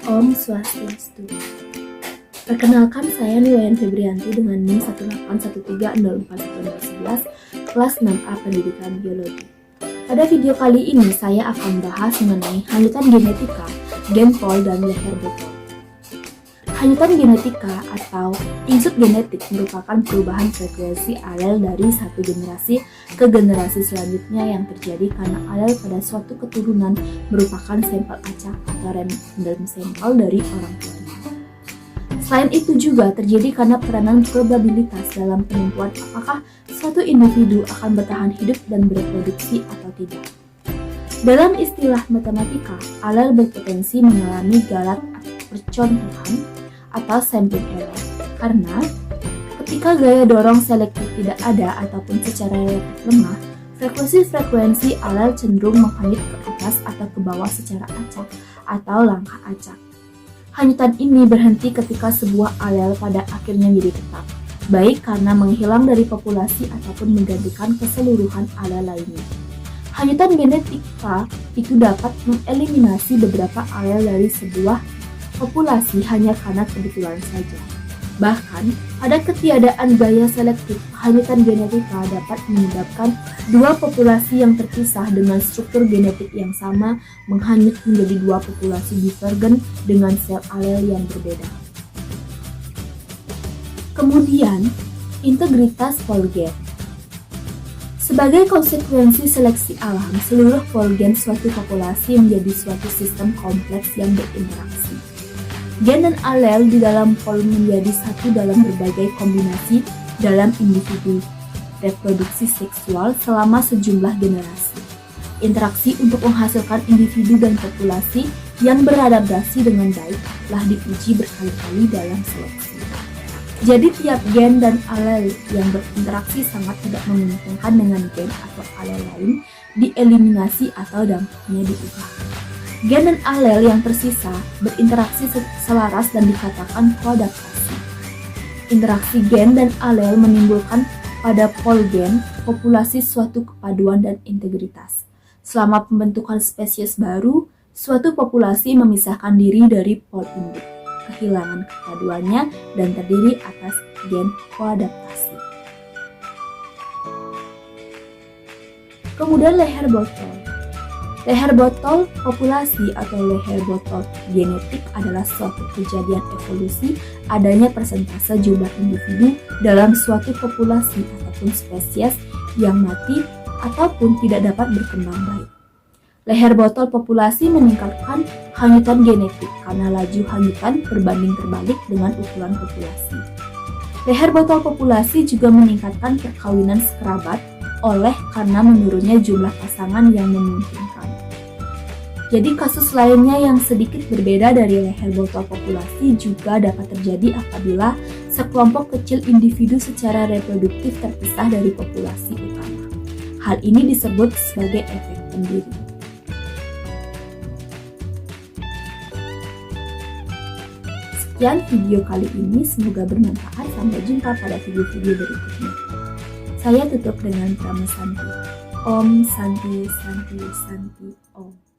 Om Swastiastu. Perkenalkan, saya Niwayan Febrianti dengan NIM 181304111 kelas 6A Pendidikan Biologi. Pada video kali ini saya akan bahas mengenai hanyutan genetika, genpol, dan leher botol. Hanyutan genetika atau insut genetik merupakan perubahan frekuensi alel dari satu generasi ke generasi selanjutnya yang terjadi karena alel pada suatu keturunan merupakan sampel acak atau random sampel dari orang tuanya. Selain itu juga terjadi karena peranan probabilitas dalam penentuan apakah suatu individu akan bertahan hidup dan bereproduksi atau tidak. Dalam istilah matematika, alel berpotensi mengalami galat percontohan atau sampling error karena ketika gaya dorong selektif tidak ada ataupun secara relatif lemah, frekuensi alel cenderung menghanyut ke atas atau ke bawah secara acak atau langkah acak. Hanyutan ini berhenti ketika sebuah alel pada akhirnya menjadi tetap, baik karena menghilang dari populasi ataupun menggantikan keseluruhan alel lainnya. Hanyutan genetika itu dapat mengeliminasi beberapa alel dari sebuah populasi hanya karena kebetulan saja. Bahkan, pada ketiadaan gaya selektif, hanyutan genetika dapat menyebabkan dua populasi yang terpisah dengan struktur genetik yang sama menghanyut menjadi dua populasi divergen dengan sel alel yang berbeda. Kemudian, integritas polgen. Sebagai konsekuensi seleksi alam, seluruh polgen suatu populasi menjadi suatu sistem kompleks yang berinteraksi. Gen dan alel di dalam pol menjadi satu dalam berbagai kombinasi dalam individu reproduksi seksual selama sejumlah generasi. Interaksi untuk menghasilkan individu dan populasi yang beradaptasi dengan baik telah diuji berkali-kali dalam seleksi. Jadi tiap gen dan alel yang berinteraksi sangat tidak menguntungkan dengan gen atau alel lain dieliminasi atau dampaknya diubah. Gen dan alel yang tersisa berinteraksi selaras dan dikatakan koadaptasi. Interaksi gen dan alel menimbulkan pada polgen populasi suatu kepaduan dan integritas. Selama pembentukan spesies baru, suatu populasi memisahkan diri dari pol induk, kehilangan kepaduannya dan terdiri atas gen koadaptasi. Kemudian leher botol. Leher botol populasi atau leher botol genetik adalah suatu kejadian evolusi adanya persentase jumlah individu dalam suatu populasi ataupun spesies yang mati ataupun tidak dapat berkembang baik. Leher botol populasi meningkatkan hanyutan genetik karena laju hanyutan berbanding terbalik dengan ukuran populasi. Leher botol populasi juga meningkatkan perkawinan sekerabat oleh karena menurunnya jumlah pasangan yang memungkinkan. Jadi kasus lainnya yang sedikit berbeda dari leher botol populasi juga dapat terjadi apabila sekelompok kecil individu secara reproduktif terpisah dari populasi utama. Hal ini disebut sebagai efek pendiri. Sekian video kali ini, semoga bermanfaat. Sampai jumpa pada video-video berikutnya. Saya tutup dengan Prama Santi. Om Santi Santi Santi Om.